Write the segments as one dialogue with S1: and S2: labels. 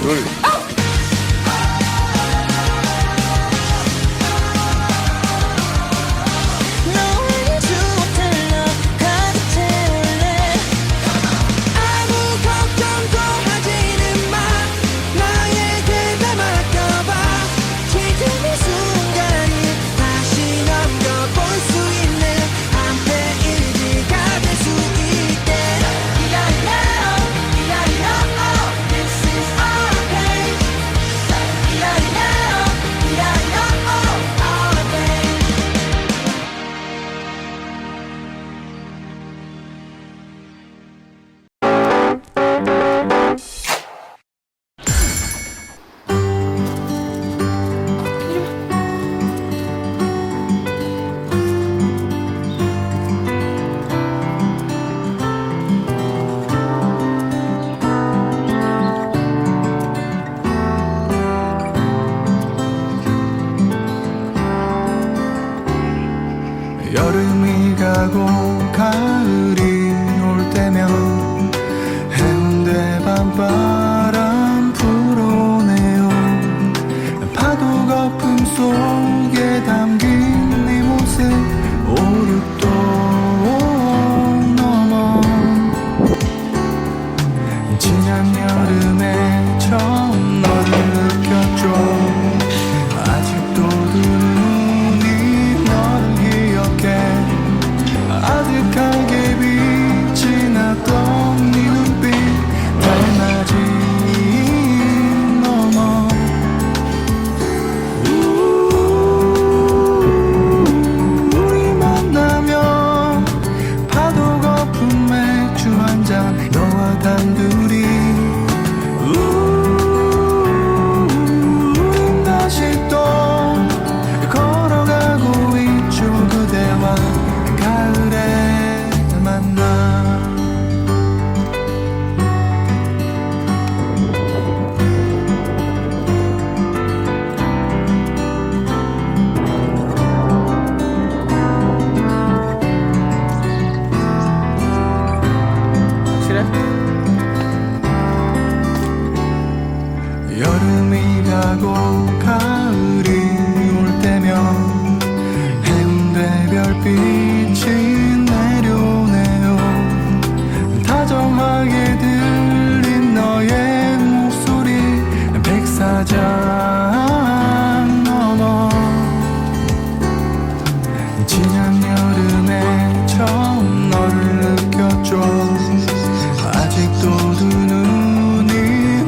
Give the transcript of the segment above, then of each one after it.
S1: 둘.
S2: 여름이 가고 가을이 올 때면 해운대 밤바람 불어오네요. 파도 거품 속에 담긴 네 모습 오륙도 넘어 지난 여름에 처음 너를 느꼈죠. 아직도 아득하게 빛이 났던 네 눈빛 달맞이 넘어 우리 만나면 파도 거품 맥주 한잔 너와 단둘이 우린 다시 또 걸어가고 있죠. 그대와 가을에 만나
S1: 확실해?
S2: 여름이 가고 가을이 올 때면 해운대 별빛이 내려오네요. 다정하게 들린 너의 목소리 백사장 넘어 지난 여름에 처음 너를 느꼈죠. 아직도 두 눈이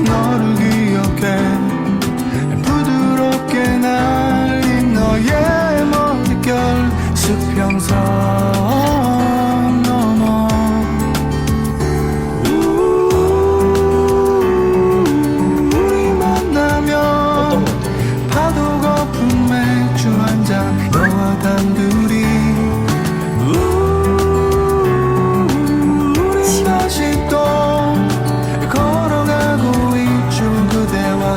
S2: 너를 기억해. 부드럽게 날린 너의 머릿결 수평선 넘어 우리 만나면 파도 거품 맥주 한잔 너와 단둘이 우리 다시 또 걸어가고 있죠. 그대와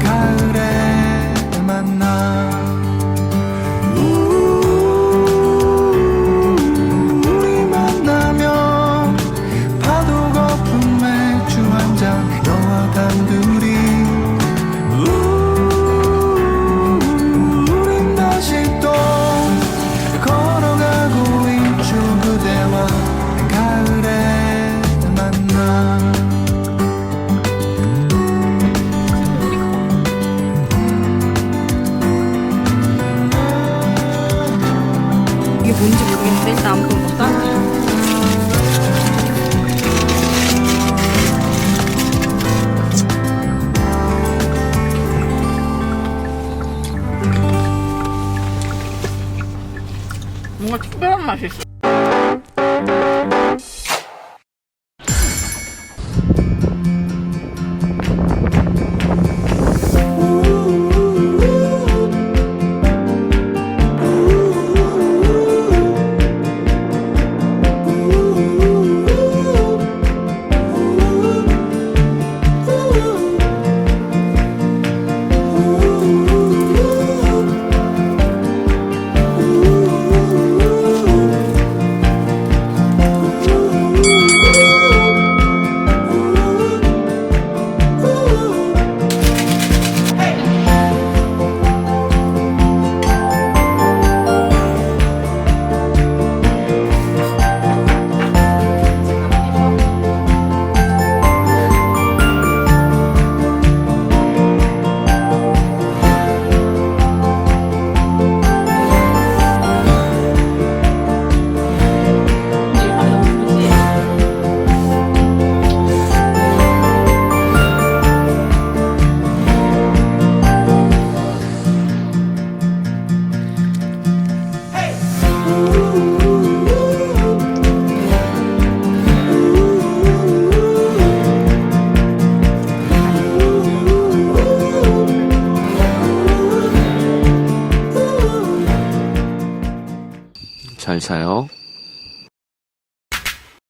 S2: 가을에 만나 우리 만나면 파도 거품 맥주 한잔 너와 단둘이 우린 다시 또 걸어가고 있죠. 그대와 가을에 만나
S3: 이게 뭔지 모르겠는데 일단 아무거나 먹자. 뭔가 특별한 맛이 있어.
S1: 사요.